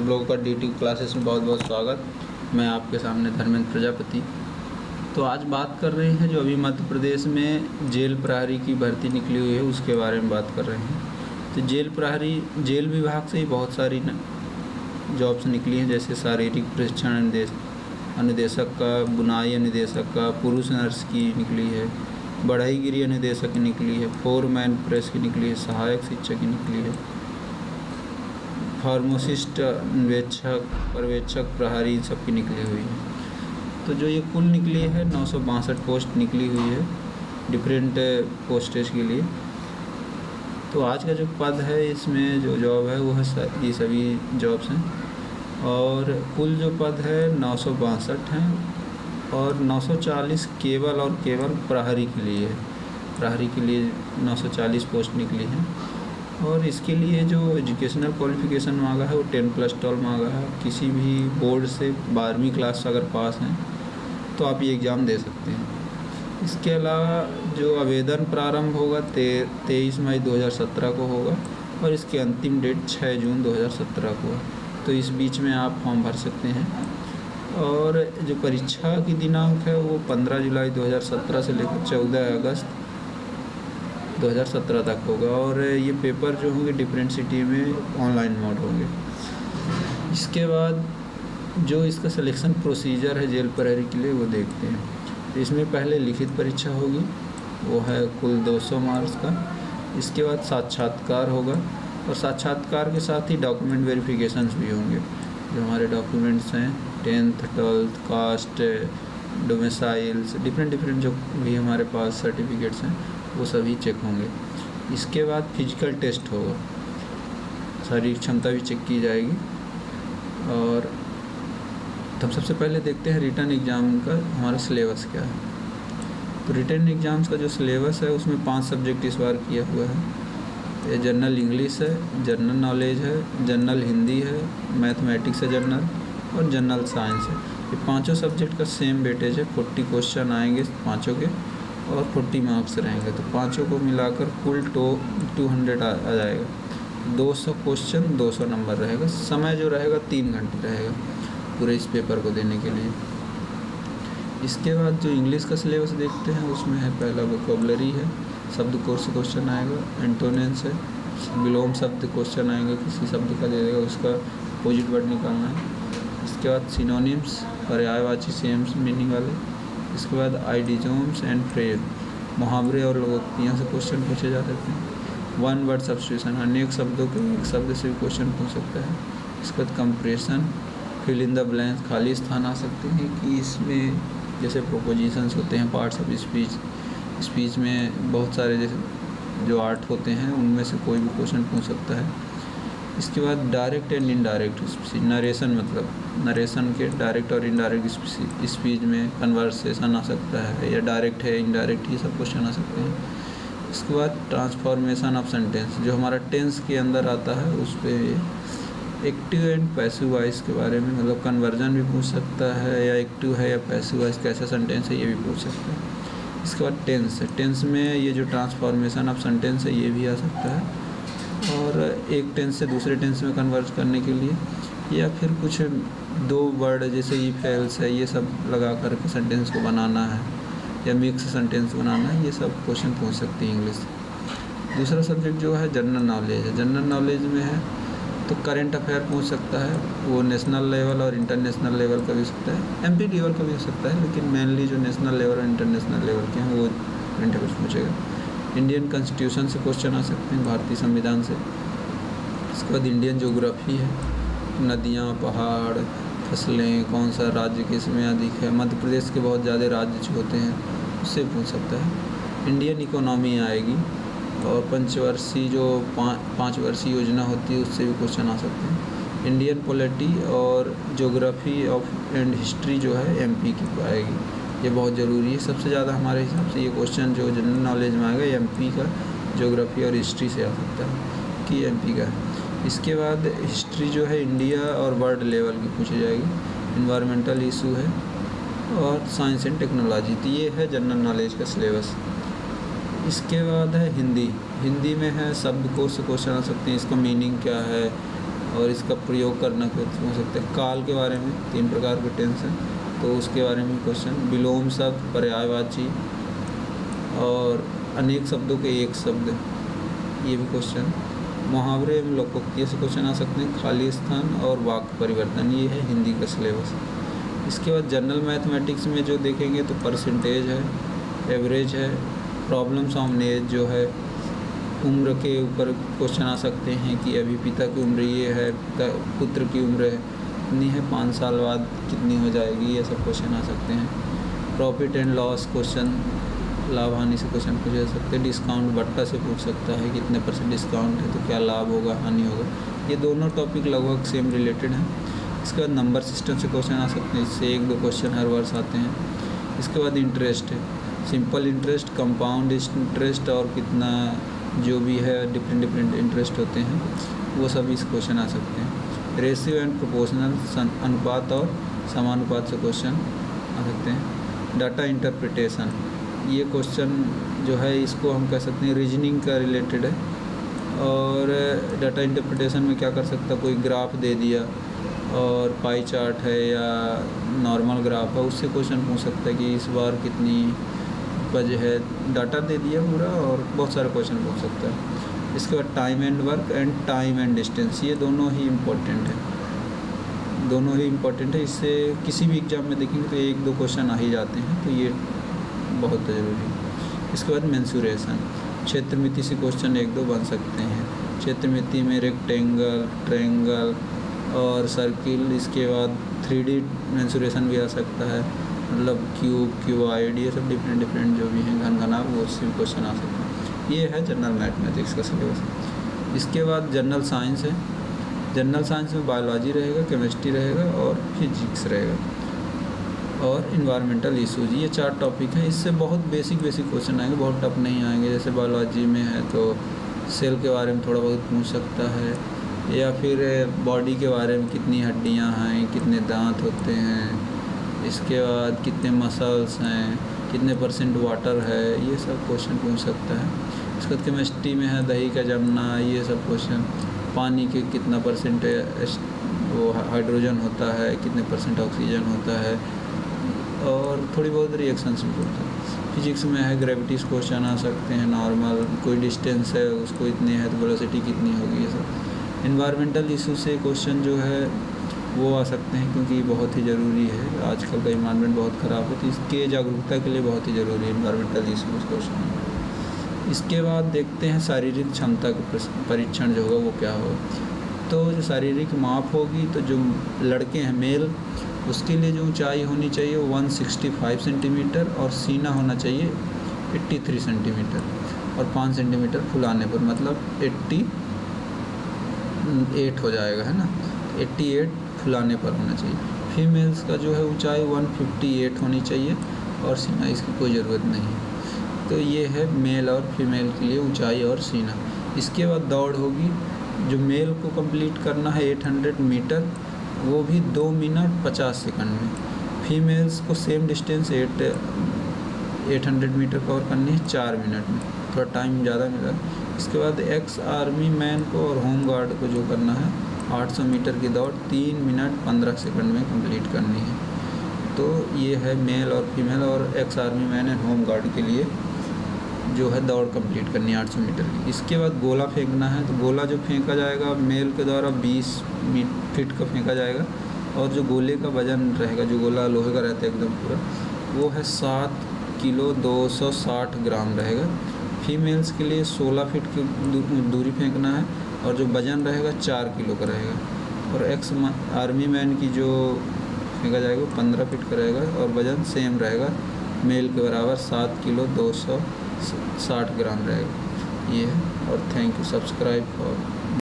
सब लोगों का DT क्लासेस में बहुत बहुत स्वागत। मैं आपके सामने धर्मेंद्र प्रजापति। तो आज बात कर रहे हैं जो अभी मध्य प्रदेश में जेल प्रहरी की भर्ती निकली हुई है उसके बारे में बात कर रहे हैं। तो जेल प्रहरी जेल विभाग से ही बहुत सारी जॉब्स निकली हैं, जैसे शारीरिक प्रशिक्षण अनुदेशक का, बुनाई अनुदेशक का, पुरुष नर्स की निकली है, बढ़ईगिरी अनुदेशक की निकली है, फोरमैन प्रेस की निकली है, सहायक शिक्षक की निकली है, फार्मासिस्ट, अन्वेक्षक, पर्यवेक्षक, प्रहरी, सबकी निकली हुई है। तो जो ये कुल निकली है 962 पोस्ट निकली हुई है डिफरेंट पोस्टेज के लिए। तो आज का जो पद है इसमें जो जॉब है वो है ये सभी जॉब्स हैं, और कुल जो पद है 962 हैं और 940 केवल प्रहरी के लिए है। प्रहरी के लिए 940 पोस्ट निकली हैं, और इसके लिए जो एजुकेशनल क्वालिफ़िकेशन मांगा है वो 10+12 मांगा है। किसी भी बोर्ड से 12वीं क्लास से अगर पास हैं तो आप ये एग्ज़ाम दे सकते हैं। इसके अलावा जो आवेदन प्रारंभ होगा 23 मई 2017 को होगा, और इसकी अंतिम डेट 6 जून 2017 को है। तो इस बीच में आप फॉर्म भर सकते हैं। और जो परीक्षा की दिनांक है वो 15 जुलाई 2017 से लेकर 14 अगस्त 2017 तक होगा, और ये पेपर जो होंगे डिफरेंट सिटी में ऑनलाइन मोड होंगे। इसके बाद जो इसका सिलेक्शन प्रोसीजर है जेल प्रहरी के लिए वो देखते हैं। तो इसमें पहले लिखित परीक्षा होगी, वो है कुल 200 मार्क्स का। इसके बाद साक्षात्कार होगा, और साक्षात्कार के साथ ही डॉक्यूमेंट वेरिफिकेशंस भी होंगे। जो हमारे डॉक्यूमेंट्स हैं 10th 12th cast, domiciles, different जो भी हमारे पास सर्टिफिकेट्स हैं वो सभी चेक होंगे। इसके बाद फिजिकल टेस्ट होगा, शारीरिक क्षमता भी चेक की जाएगी। और तब सबसे पहले देखते हैं रिटन एग्ज़ाम का हमारा सिलेबस क्या है। तो रिटन एग्ज़ाम्स का जो सिलेबस है उसमें 5 सब्जेक्ट इस बार किया हुआ है। ये जनरल इंग्लिश है, जनरल नॉलेज है, जनरल हिंदी है, मैथमेटिक्स है जनरल, और जनरल साइंस है। ये पाँचों सब्जेक्ट का सेम वेटेज है। 40 क्वेश्चन आएंगे पाँचों के, और 40 मार्क्स रहेंगे। तो पाँचों को मिलाकर कुल 200 आ जाएगा। 200 क्वेश्चन 200 नंबर रहेगा। समय जो रहेगा 3 घंटे रहेगा पूरे इस पेपर को देने के लिए। इसके बाद जो इंग्लिश का सिलेबस देखते हैं उसमें है पहला वोकैबुलरी है, शब्दकोश से क्वेश्चन आएगा, एंटोनिम्स है, विलोम शब्द क्वेश्चन आएंगे, किसी शब्द का दे देगा उसका अपोजिट वर्ड निकालना है। इसके बाद सिनोनिम्स, पर्यायवाची सेम मीनिंग वाले। इसके बाद आइडियोम्स एंड फ्रेज, मुहावरे और लोकोक्तियाँ से क्वेश्चन पूछे जा सकते हैं। 1 वर्ड सब्स्टिट्यूशन, अनेक शब्दों के एक शब्द से भी क्वेश्चन पूछ सकता है। इसके बाद comprehension, fill in the blanks, खाली स्थान आ सकते हैं कि इसमें जैसे प्रोपोजिशंस होते हैं, पार्ट्स ऑफ स्पीच में बहुत सारे जैसे जो आर्ट होते हैं उनमें से कोई भी क्वेश्चन पूछ सकता है। इसके बाद डायरेक्ट एंड इनडायरेक्ट नरेशन, मतलब नरेशन के डायरेक्ट और इनडायरेक्ट स्पीच में कन्वर्सेशन आ सकता है, या डायरेक्ट है इनडायरेक्ट, ये सब क्वेश्चन आ सकते हैं। इसके बाद ट्रांसफॉर्मेशन ऑफ सेंटेंस, जो हमारा टेंस के अंदर आता है उस पर एक्टिव एंड पैसिव वॉइस के बारे में, मतलब कन्वर्जन भी पूछ सकता है, या एक्टिव है या पैसिव वॉइस कैसा सेंटेंस है ये भी पूछ सकता है। इसके बाद टेंस में ये जो ट्रांसफॉर्मेशन ऑफ सेंटेंस है ये भी आ सकता है, और एक टेंस से दूसरे टेंस में कन्वर्ट करने के लिए, या फिर कुछ 2 वर्ड जैसे इफ एल्स है ये सब लगा करके सेंटेंस को बनाना है, या मिक्स सेंटेंस बनाना है, ये सब क्वेश्चन पूछ सकती है इंग्लिश। दूसरा सब्जेक्ट जो है जनरल नॉलेज है। जनरल नॉलेज में है तो करंट अफेयर पूछ सकता है, वो नेशनल लेवल और इंटरनेशनल लेवल का भी हो सकता है, MP लेवल का भी हो सकता है, लेकिन मेनली जो नेशनल लेवल और इंटरनेशनल लेवल के हैं वो करंट अफेयर्स पूछेगा। इंडियन कॉन्स्टिट्यूशन से क्वेश्चन आ सकते हैं, भारतीय संविधान से। इसके बाद इंडियन ज्योग्राफी है, नदियाँ, पहाड़, फसलें, कौन सा राज्य किसमें अधिक है, मध्य प्रदेश के बहुत ज़्यादा राज्य जो होते हैं उससे पूछ सकता है। इंडियन इकोनॉमी आएगी, और पंचवर्षीय जो 5 वर्षीय योजना होती है उससे भी क्वेश्चन आ सकते हैं। इंडियन पॉलिटी और ज्योग्राफी ऑफ एंड हिस्ट्री जो है MP की आएगी, ये बहुत ज़रूरी है। सबसे ज़्यादा हमारे हिसाब से ये क्वेश्चन जो जनरल नॉलेज में आएगा MP का ज्योग्राफी और हिस्ट्री से आ सकता है कि MP का है। इसके बाद हिस्ट्री जो है इंडिया और वर्ल्ड लेवल की पूछी जाएगी। इन्वायरमेंटल इशू है, और साइंस एंड टेक्नोलॉजी। तो ये है जनरल नॉलेज का सिलेबस। इसके बाद है हिंदी में है शब्दकोश से क्वेश्चन आ सकते हैं, इसका मीनिंग क्या है, और इसका प्रयोग करना हो सकता है। काल के बारे में 3 प्रकार के टेंस हैं, तो उसके बारे में क्वेश्चन। विलोम शब्द, पर्यायवाची और अनेक शब्दों के एक शब्द, ये भी क्वेश्चन। मुहावरे एवं लोकोक्ति से क्वेश्चन आ सकते हैं। खाली स्थान और वाक्य परिवर्तन, ये है हिंदी का सिलेबस। इसके बाद जनरल मैथमेटिक्स में जो देखेंगे तो परसेंटेज है, एवरेज है, प्रॉब्लम्स ऑन एज जो है, उम्र के ऊपर क्वेश्चन आ सकते हैं कि अभी पिता की उम्र ये है, पुत्र की उम्र है कितनी है, 5 साल बाद कितनी हो जाएगी, ये सब क्वेश्चन आ सकते हैं। प्रॉफिट एंड लॉस क्वेश्चन, लाभ हानि से क्वेश्चन पूछ जा सकते हैं। डिस्काउंट भट्टा से पूछ सकता है, कितने % डिस्काउंट है तो क्या लाभ होगा हानि होगा। ये दोनों टॉपिक लगभग सेम रिलेटेड हैं। इसके बाद नंबर सिस्टम से क्वेश्चन आ सकते हैं, इससे 1-2 क्वेश्चन हर वर्ष आते हैं। इसके बाद इंटरेस्ट है, सिंपल इंटरेस्ट, कंपाउंड इंटरेस्ट और कितना जो भी है डिफरेंट इंटरेस्ट होते हैं, वो सब इस क्वेश्चन आ सकते हैं। रेशियो एंड प्रोपोर्शनल, अनुपात और समानुपात से क्वेश्चन आ सकते हैं। डाटा इंटरप्रिटेशन, ये क्वेश्चन जो है इसको हम कह सकते हैं रीजनिंग का रिलेटेड है। और डाटा इंटरप्रिटेशन में क्या कर सकता है, कोई ग्राफ दे दिया और पाई चार्ट है या नॉर्मल ग्राफ है, उससे क्वेश्चन पूछ सकता है कि इस बार कितनी उपज है, डाटा दे दिया पूरा और बहुत सारे क्वेश्चन पूछ सकता है। इसके बाद time and work and time and distance, ये दोनों ही इम्पोर्टेंट है, इससे किसी भी एग्ज़ाम में देखेंगे तो 1-2 क्वेश्चन आ ही जाते हैं, तो ये बहुत ज़रूरी है। इसके बाद मेंसुरेशन, क्षेत्र मिति से क्वेश्चन 1-2 बन सकते हैं। क्षेत्र मिति में रेक्टेंगल, ट्रायंगल और सर्किल, इसके बाद 3D मेंसुरेशन भी आ सकता है, मतलब क्यूब, क्यूबॉइड, ये सब डिफरेंट जो भी हैं घन-घनाभ, वो उससे भी क्वेश्चन आ सकते हैं। ये है जनरल मैथमेटिक्स का सिलेबस। इसके बाद जनरल साइंस है। जनरल साइंस में बायोलॉजी रहेगा, केमिस्ट्री रहेगा और फिजिक्स रहेगा और इन्वायरमेंटल इशूज़, ये 4 टॉपिक हैं। इससे बहुत बेसिक क्वेश्चन आएंगे, बहुत टफ नहीं आएंगे। जैसे बायोलॉजी में है तो सेल के बारे में थोड़ा बहुत पूछ सकता है, या फिर बॉडी के बारे में कितनी हड्डियां हैं, कितने दांत होते हैं, इसके बाद कितने मसल्स हैं, कितने % वाटर है, ये सब क्वेश्चन पूछ सकता है। इसके बाद केमिस्ट्री में है दही का जमना, ये सब क्वेश्चन। पानी के कितना % वो हाइड्रोजन होता है, कितने % ऑक्सीजन होता है, और थोड़ी बहुत रिएक्शन से होता है। फिजिक्स में है ग्रेविटी क्वेश्चन आ सकते हैं, नॉर्मल कोई डिस्टेंस है उसको इतनी है तो वेलोसिटी कितनी होगी, ये सब। इन्वायरमेंटल इशू से क्वेश्चन जो है वो आ सकते हैं, क्योंकि बहुत ही ज़रूरी है, आजकल का इन्वायरमेंट बहुत ख़राब है, तो इसके जागरूकता के लिए बहुत ही ज़रूरी है इन्वायरमेंटल इशूज़ क्वेश्चन। इसके बाद देखते हैं शारीरिक क्षमता का परीक्षण जो होगा वो क्या होगा। तो जो शारीरिक माप होगी, तो जो लड़के हैं मेल, उसके लिए जो ऊंचाई होनी चाहिए वो 165 सेंटीमीटर और सीना होना चाहिए 83 सेंटीमीटर और 5 सेंटीमीटर फुलाने पर, मतलब 88 हो जाएगा, है ना। 88 फुलाने पर होना चाहिए। फीमेल्स का जो है ऊंचाई 158 होनी चाहिए और सीना इसकी कोई ज़रूरत नहीं। तो ये है मेल और फीमेल के लिए ऊंचाई और सीना। इसके बाद दौड़ होगी, जो मेल को कंप्लीट करना है 800 मीटर, वो भी 2 मिनट 50 सेकंड में। फीमेल्स को सेम डिस्टेंस 800 मीटर कवर करनी है 4 मिनट में, थोड़ा टाइम ज़्यादा मिला। इसके बाद एक्स आर्मी मैन को और होम गार्ड को जो करना है 800 मीटर की दौड़ 3 मिनट 15 सेकंड में कंप्लीट करनी है। तो ये है मेल और फीमेल, और ex army man and home guard के लिए जो है दौड़ कंप्लीट करनी है 800 मीटर की। इसके बाद गोला फेंकना है, तो गोला जो फेंका जाएगा मेल के द्वारा 20 फीट का फेंका जाएगा, और जो गोले का वजन रहेगा, जो गोला लोहे का रहता है एकदम पूरा, वो है 7 किलो 260 ग्राम रहेगा। फीमेल्स के लिए 16 फीट की दूरी फेंकना है, और जो वजन रहेगा 4 किलो का रहेगा। और एक्स आर्मी मैन की जो फेंका जाएगा वो 15 फीट का रहेगा, और वजन सेम रहेगा मेल के बराबर 7 किलो 260 ग्राम रहेगा। ये है, और थैंक यू, सब्सक्राइब फॉर